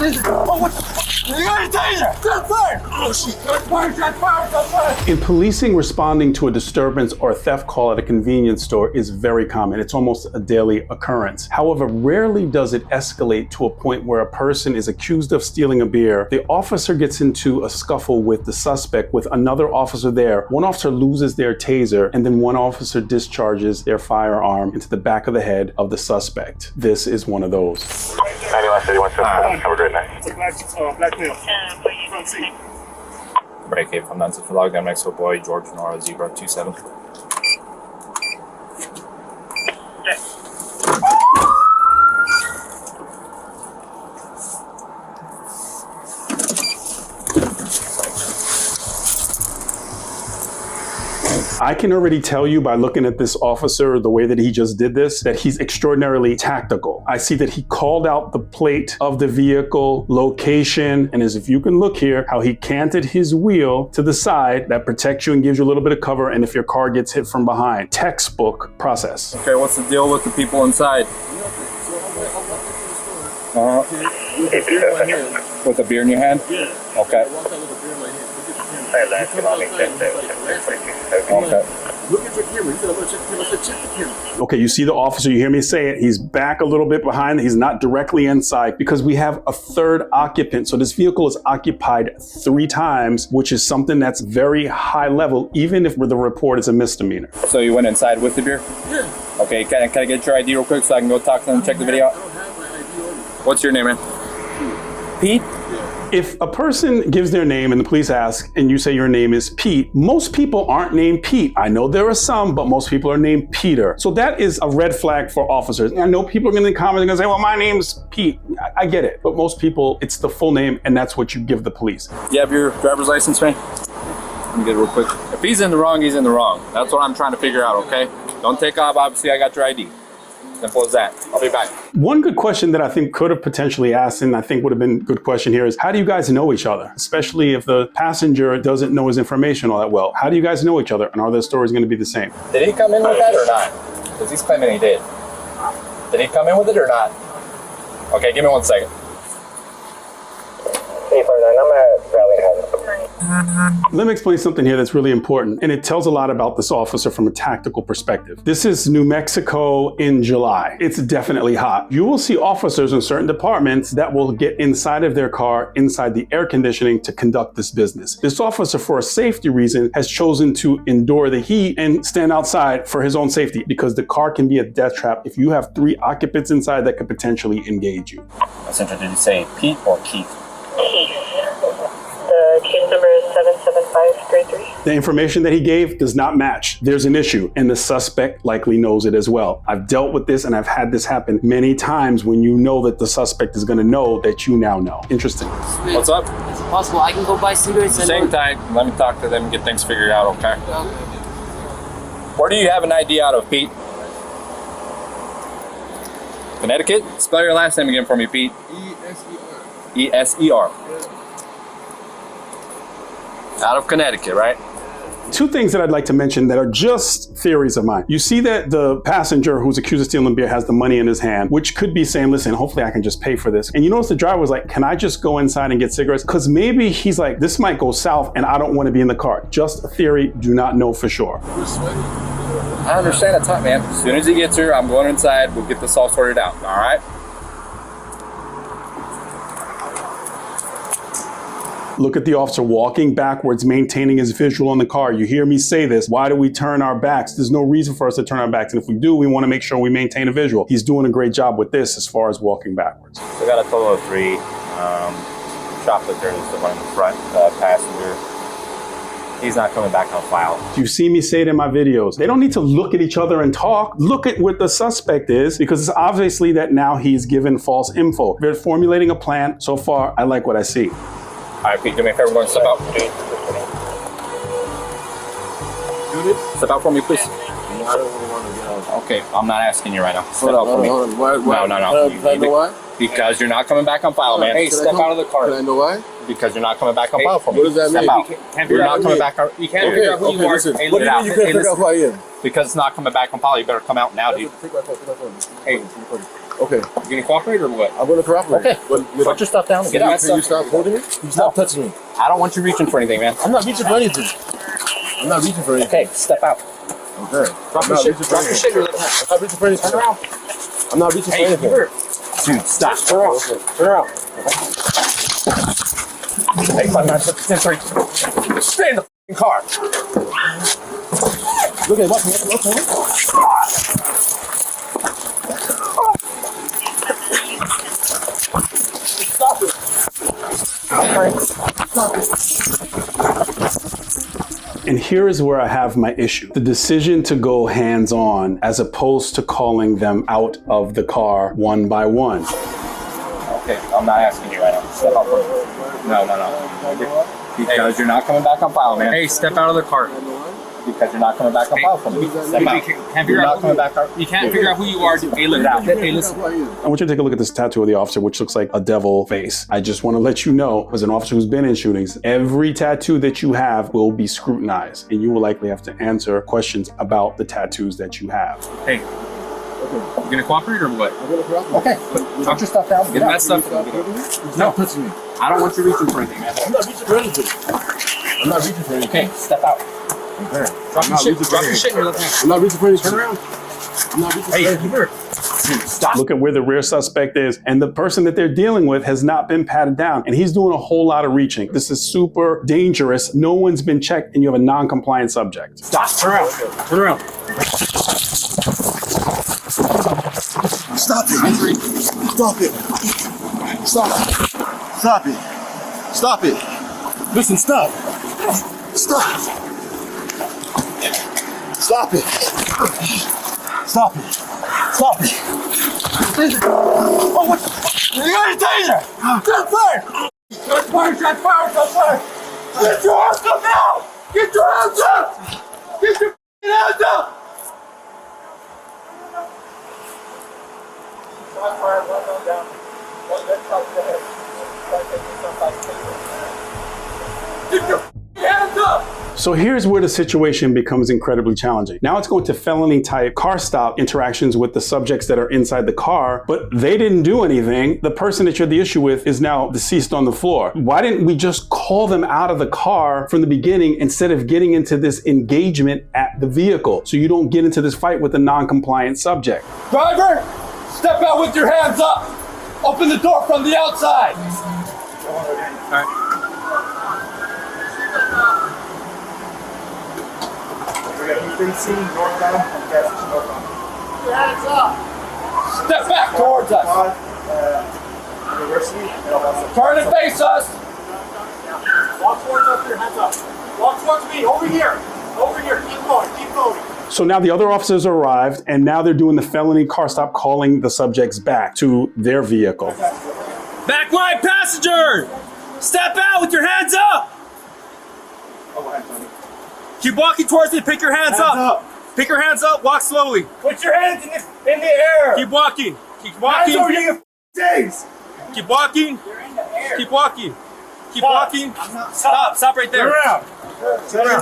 Oh, what the fuck? You got a taser! Shot fired! Oh, shit. Shot fired, shot fired, shot fired! In policing, responding to a disturbance or a theft call at a convenience store is very common. It's almost a daily occurrence. However, rarely does it escalate to a point where a person is accused of stealing a beer. The officer gets into a scuffle with the suspect with another officer there. One officer loses their taser, and then one officer discharges their firearm into the back of the head of the suspect. This is one of those. 9131, have a great night. It's a black male. Front seat. Break 8 from Nancy for log. I'm next to boy, George Nora, Zebra 27. I can already tell you by looking at this officer, the way that he just did this, that he's extraordinarily tactical. I see that he called out the plate of the vehicle, location, and as if you can look here, how he canted his wheel to the side. That protects you and gives you a little bit of cover, and if your car gets hit from behind. Textbook process. Okay, what's the deal with the people inside? With a beer in your hand? Yeah. Okay. Okay. Look at your camera. You gotta look at your camera. Check the camera. Okay, you see the officer, you hear me say it, he's back a little bit behind, he's not directly inside because we have a third occupant. So this vehicle is occupied 3 times, which is something that's very high level, even if the report is a misdemeanor. So you went inside with the beer? Yeah. Okay, can I get your ID real quick so I can go talk to them and check the video out? I don't have my ID on me. What's your name, man? Pete? If a person gives their name and the police ask and you say your name is Pete, most people aren't named Pete. I know there are some, but most people are named Peter. So that is a red flag for officers. I know people are going to comment and going to say, well, my name's Pete. I get it. But most people, it's the full name and that's what you give the police. You have your driver's license, man? Let me get it real quick. If he's in the wrong, he's in the wrong. That's what I'm trying to figure out, okay? Don't take off. Obviously, I got your ID. Simple as that. I'll be back. One good question that I think could have potentially asked, and I think would have been a good question here, is how do you guys know each other? Especially if the passenger doesn't know his information all that well. How do you guys know each other, and are their stories going to be the same? Did he come in with that or not? Because he's claiming he did. Did he come in with it or not? Okay, give me 1 second. 849, I'm at Valley Head. Let me explain something here that's really important, and it tells a lot about this officer from a tactical perspective. This is New Mexico in July. It's definitely hot. You will see officers in certain departments that will get inside of their car, inside the air conditioning to conduct this business. This officer, for a safety reason, has chosen to endure the heat and stand outside for his own safety because the car can be a death trap if you have 3 occupants inside that could potentially engage you. Messenger, did you say Pete or Keith? Keith. The case number is 77533. The information that he gave does not match. There's an issue, and the suspect likely knows it as well. I've dealt with this, and I've had this happen many times when you know that the suspect is going to know that you now know. Interesting. What's up? Is it possible I can go buy cigarettes? Same time. Let me talk to them and get things figured out, okay? Where do you have an ID out of, Pete? Connecticut? Spell your last name again for me, Pete. E-S-E-R. E-S-E-R. Out of Connecticut, right? 2 things that I'd like to mention that are just theories of mine. You see that the passenger who's accused of stealing beer has the money in his hand, which could be saying, listen, hopefully I can just pay for this. And you notice the driver was like, can I just go inside and get cigarettes? Because maybe he's like, this might go south and I don't want to be in the car. Just a theory, do not know for sure. I understand the time, man. As soon as he gets here, I'm going inside. We'll get this all sorted out, all right? Look at the officer walking backwards, maintaining his visual on the car. You hear me say this. Why do we turn our backs? There's no reason for us to turn our backs. And if we do, we want to make sure we maintain a visual. He's doing a great job with this as far as walking backwards. So we got a total of 3 shoplifters, the one in the front passenger. He's not coming back on file. You see me say it in my videos. They don't need to look at each other and talk. Look at what the suspect is, because it's obviously that now he's given false info. They're formulating a plan. So far, I like what I see. All right, Pete, do me a favor, we're going to step out. Step out for me, please. I don't really want to get out. Okay, I'm not asking you right now. Step out for me. Why? No. Can I know why? Because you're not coming back on file, man. Hey, step out of the car. Can I know why? Because you're not coming back on file for me. What does that mean? Step out. You're not coming back on. You can't figure out who you are. Listen. Hey, What do you mean you can't figure out who I am? Because it's not coming back on file. You better come out now, dude. Take my phone. Hey, Okay. You gonna cooperate or what? I'm gonna cooperate. Okay. But Put your stuff down. Get out. Can you stop holding me? You stop touching me. I don't want you reaching for anything, man. I'm not reaching for anything. I'm not reaching for anything. Okay, step out. Okay. Drop your shit. Drop your shit. You're looking at. I'm not reaching for anything. Turn around. I'm not reaching for Hey, anything. dude, stop. Turn around. Turn around. Hey, my man, put the 10-3. Stay in the f***ing car. Look at what? Stop it. And here is where I have my issue. The decision to go hands-on as opposed to calling them out of the car one by one. Okay, I'm not asking you right now. Step out first. No. Because you're not coming back on file, man. Hey, step out of the car. Because you're not coming back on file for me. Step out. You're not coming back on. You can't figure out who you are. Hey, look out. Hey, listen. I want you to take a look at this tattoo of the officer, which looks like a devil face. I just want to let you know, as an officer who's been in shootings, every tattoo that you have will be scrutinized, and you will likely have to answer questions about the tattoos that you have. Hey. You gonna cooperate or what? I'm gonna cooperate. Okay. Put your stuff down. Get that stuff. No, touching me. I don't want you reaching for anything, man. I'm not reaching for anything. I'm not reaching for anything. Okay, step out. Okay. Drop your shit. Drop your shit. You're looking at. I'm not reaching for anything. Turn around. I'm not reaching for anything. Dude, stop. Look at where the rear suspect is, and the person that they're dealing with has not been patted down, and he's doing a whole lot of reaching. This is super dangerous. No one's been checked, and you have a non-compliant subject. Stop. Turn around. Turn around. Stop it. Stop it. Stop. Stop it. Stop it. Listen, stop. Stop. Stop it. Stop it. Stop it. Oh, what the fuck? You got a taser! Shot fired! Shot fired! Shot fired! Shot fired! Get your hands up now! Get your hands up! Get your hands up! Shot fired, one gun down. One gun shot to the head. Get your hands up! So here's where the situation becomes incredibly challenging. Now it's going to felony type car stop interactions with the subjects that are inside the car, but they didn't do anything. The person that you're the issue with is now deceased on the floor. Why didn't we just call them out of the car from the beginning instead of getting into this engagement at the vehicle? So you don't get into this fight with a non-compliant subject. Driver, step out with your hands up. Open the door from the outside. All right. Northbound. Hands up. Step back towards us. Turn and face us. Walk towards us, your hands up. Walk towards me, over here. Over here, keep going, keep going. So now the other officers arrived, and now they're doing the felony car stop, calling the subjects back to their vehicle. Back right passenger! Step out with your hands up! Keep walking towards me, pick your hands up. Pick your hands up, walk slowly. Put your hands in the air. Keep walking. Keep walking. Hands over your face. Keep walking. Keep walking. Keep walking. Stop. Stop right there. Turn around. Turn around.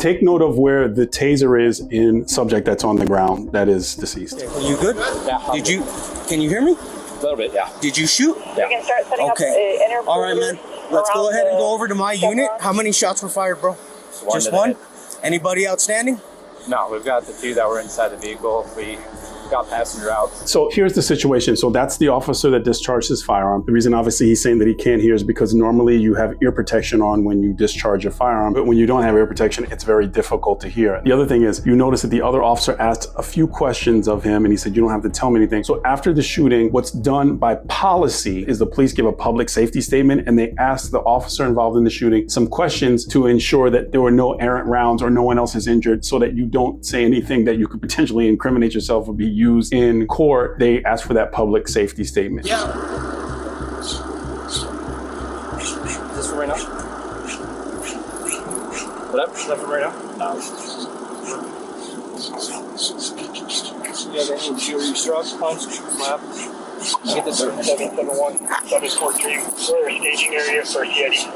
Take note of where the taser is in subject that's on the ground that is deceased. You good? Can you hear me? A little bit, yeah. Did you shoot? We can start setting up Okay. inner All right, man. Let's go around ahead and the- go over to my unit. How many shots were fired, bro? Just to the one? head. Anybody outstanding? No, we've got the two that were inside the vehicle. We got passenger out. So here's the situation. So that's the officer that discharged his firearm. The reason obviously he's saying that he can't hear is because normally you have ear protection on when you discharge your firearm, but when you don't have ear protection, it's very difficult to hear. The other thing is you notice that the other officer asked a few questions of him and he said, you don't have to tell me anything. So after the shooting, what's done by policy is the police give a public safety statement and they ask the officer involved in the shooting some questions to ensure that there were no errant rounds or no one else is injured so that you don't say anything that you could potentially incriminate yourself or be used in court. They ask for that public safety statement. Yeah. Is this for right now? What up? Is that for right now? No. You have any jewelry struck, punch, slap? Get this 771, 743. We're staging area for CID.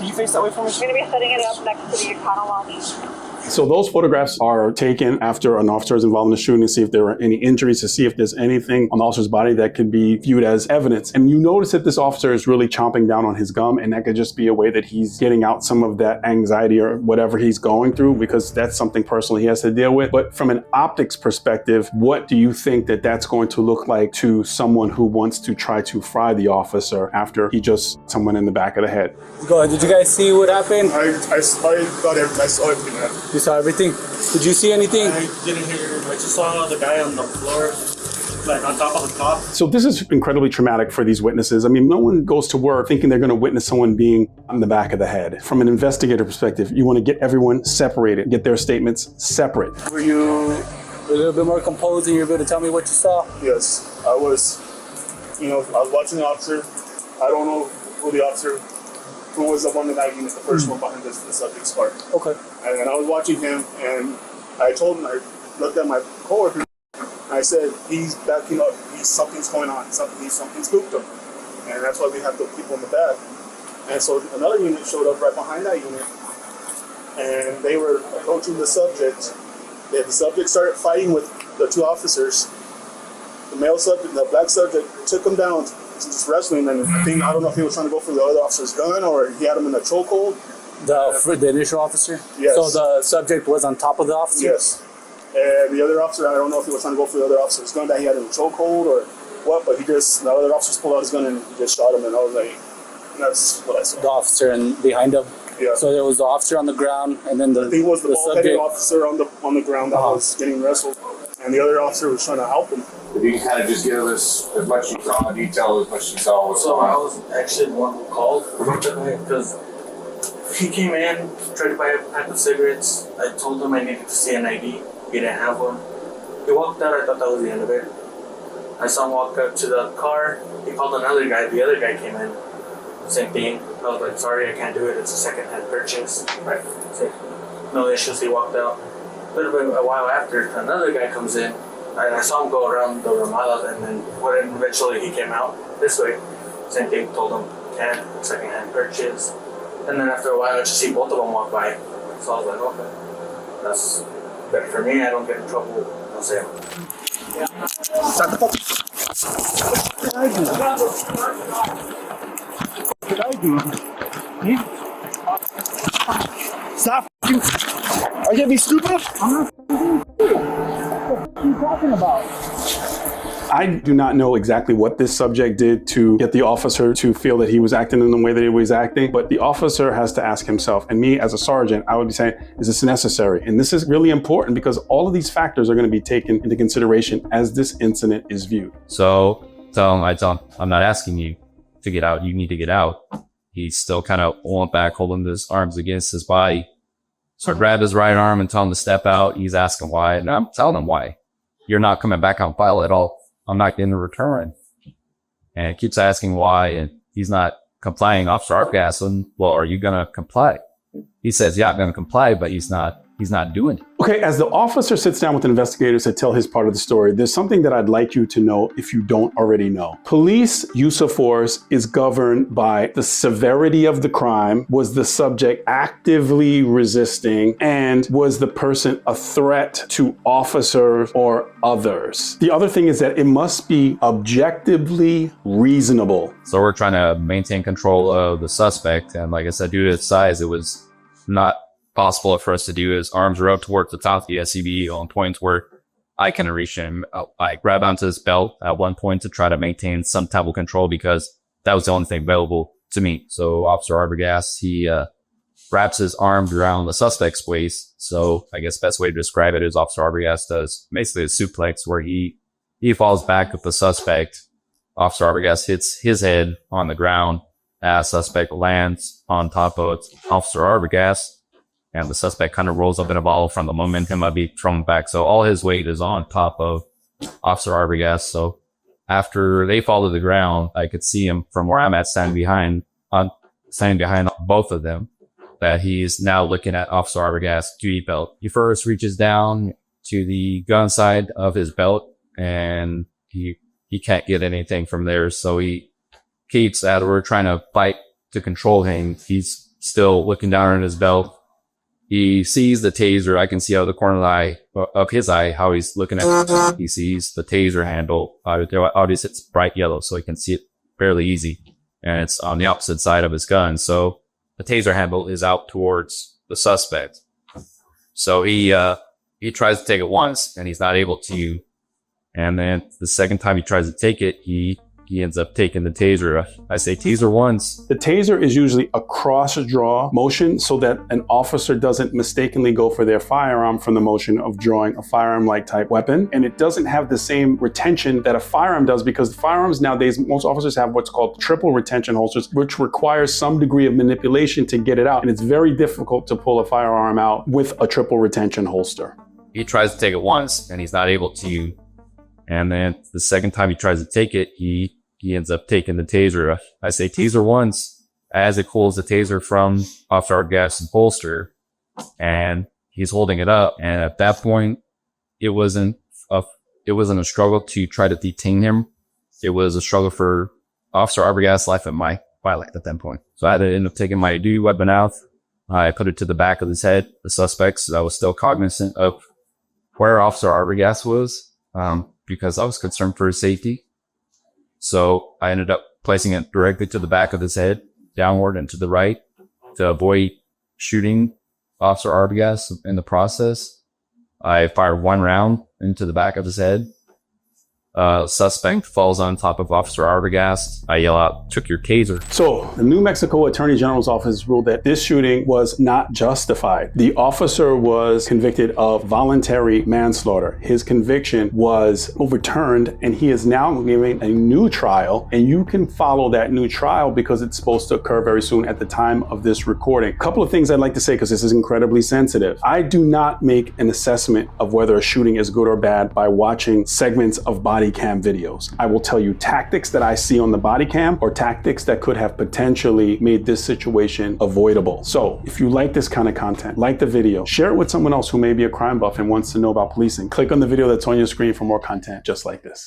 Can you face that way for me? I'm going to be setting it up next to the Econo Lounge. So those photographs are taken after an officer is involved in the shooting to see if there are any injuries, to see if there's anything on the officer's body that could be viewed as evidence. And you notice that this officer is really chomping down on his gum, and that could just be a way that he's getting out some of that anxiety or whatever he's going through, because that's something personally he has to deal with. But from an optics perspective, what do you think that that's going to look like to someone who wants to try to fry the officer after he just someone in the back of the head? Go ahead. Did you guys see what happened? I saw everything, man. You saw everything? Did you see anything? I didn't hear. I just saw the guy on the floor, like on top of the cop. So this is incredibly traumatic for these witnesses. I mean, no one goes to work thinking they're going to witness someone being on the back of the head. From an investigator perspective, you want to get everyone separated, get their statements separate. Were you a little bit more composed and you're able to tell me what you saw? Yes, I was. I was watching the officer. I don't know who the officer, who was the one in that unit, the first one behind the subject's car. Okay. And I was watching him, and I told him, I looked at my coworker, and I said, he's backing up, something's going on, something's spooked him. And that's why we have the people in the back. And so another unit showed up right behind that unit, and they were approaching the subject. The subject started fighting with the two officers. The male subject, the black subject, took him down, just wrestling, and I don't know if he was trying to go for the other officer's gun or he had him in a chokehold. The initial officer? Yes. So the subject was on top of the officer? Yes. And the other officer, I don't know if he was trying to go for the other officer's gun that he had in a chokehold or what, but the other officer pulled out his gun and he just shot him, and I was like, that's what I saw. The officer and behind him? Yeah. So there was the officer on the ground, and then I think it was the bald-headed subject officer on the ground that was getting wrestled, and the other officer was trying to help him. If you can kind of just give us as much you saw, detail as much you saw. So I was actually the one who called because he came in, tried to buy a pack of cigarettes. I told him I needed to see an ID. He didn't have one. He walked out. I thought that was the end of it. I saw him walk up to the car. He called another guy. The other guy came in. Same thing. I was like, sorry, I can't do it. It's a second-hand purchase. Right. So, no issues. He walked out. A while after, another guy comes in. And I saw him go around the Ramada, and then when eventually he came out this way, same thing, told him, can't, second-hand purchase. And then after a while, I just see both of them walk by. So I was like, okay, that's better for me. I don't get in trouble. I'll say it. Shut the fuck up. What did I do? Stop. Are you gonna be stupid? I'm not stupid. What are you talking about? I do not know exactly what this subject did to get the officer to feel that he was acting in the way that he was acting, but the officer has to ask himself, and me as a sergeant, I would be saying, is this necessary? And this is really important because all of these factors are going to be taken into consideration as this incident is viewed. So I tell him, I'm not asking you to get out. You need to get out. He's still kind of went back, holding his arms against his body. So I grab his right arm and tell him to step out. He's asking why, and I'm telling him why. You're not coming back on file at all. I'm not getting a return. And he keeps asking why, and he's not complying. Officer Arbogast asking, well, are you going to comply? He says, yeah, I'm going to comply, but he's not doing it. Okay, as the officer sits down with investigators to tell his part of the story, there's something that I'd like you to know if you don't already know. Police use of force is governed by the severity of the crime. Was the subject actively resisting? And was the person a threat to officers or others? The other thing is that it must be objectively reasonable. So we're trying to maintain control of the suspect. And like I said, due to his size, it was not possible for us to do. His arms were up towards the top of the SUV on points where I can reach him. I grab onto his belt at one point to try to maintain some type of control because that was the only thing available to me. So Officer Arbogast, he wraps his arms around the suspect's waist. So I guess best way to describe it is Officer Arbogast does basically a suplex where he falls back with the suspect. Officer Arbogast hits his head on the ground as suspect lands on top of Officer Arbogast. And the suspect kind of rolls up in a ball from the momentum of being thrown back. So all his weight is on top of Officer Arbogast. So after they fall to the ground, I could see him from where I'm at standing behind both of them, that he's now looking at Officer Arbogast's duty belt. He first reaches down to the gun side of his belt and he can't get anything from there. So he keeps at, we're trying to fight to control him. He's still looking down at his belt. He sees the taser. I can see out of the corner of his eye how he's looking at it. He sees the taser handle. Obviously, it's bright yellow, so he can see it fairly easy. And it's on the opposite side of his gun. So the taser handle is out towards the suspect. So he tries to take it once, and he's not able to. And then the second time he tries to take it, he ends up taking the taser. I say taser once. The taser is usually a cross-draw motion so that an officer doesn't mistakenly go for their firearm from the motion of drawing a firearm-like type weapon. And it doesn't have the same retention that a firearm does, because firearms nowadays, most officers have what's called triple retention holsters, which requires some degree of manipulation to get it out. And it's very difficult to pull a firearm out with a triple retention holster. He tries to take it once, and he's not able to. And then the second time he tries to take it, he ends up taking the taser. I say taser once as it pulls the taser from Officer Arbogast's holster, and he's holding it up. And at that point, it wasn't a struggle to try to detain him. It was a struggle for Officer Arbogast's life at my life at that point. So I had to end up taking my duty weapon out. I put it to the back of his head. The suspects, I was still cognizant of where Officer Arbogast was, because I was concerned for his safety. So I ended up placing it directly to the back of his head, downward and to the right, to avoid shooting Officer Arbogast in the process. I fired one round into the back of his head. Suspect falls on top of Officer Arbogast. I yell out, "Took your taser." So the New Mexico Attorney General's office ruled that this shooting was not justified. The officer was convicted of voluntary manslaughter. His conviction was overturned, and he is now giving a new trial, and you can follow that new trial because it's supposed to occur very soon at the time of this recording. A couple of things I'd like to say, because this is incredibly sensitive. I do not make an assessment of whether a shooting is good or bad by watching segments of body cam videos. I will tell you tactics that I see on the body cam or tactics that could have potentially made this situation avoidable. So if you like this kind of content, like the video, share it with someone else who may be a crime buff and wants to know about policing. Click on the video that's on your screen for more content just like this.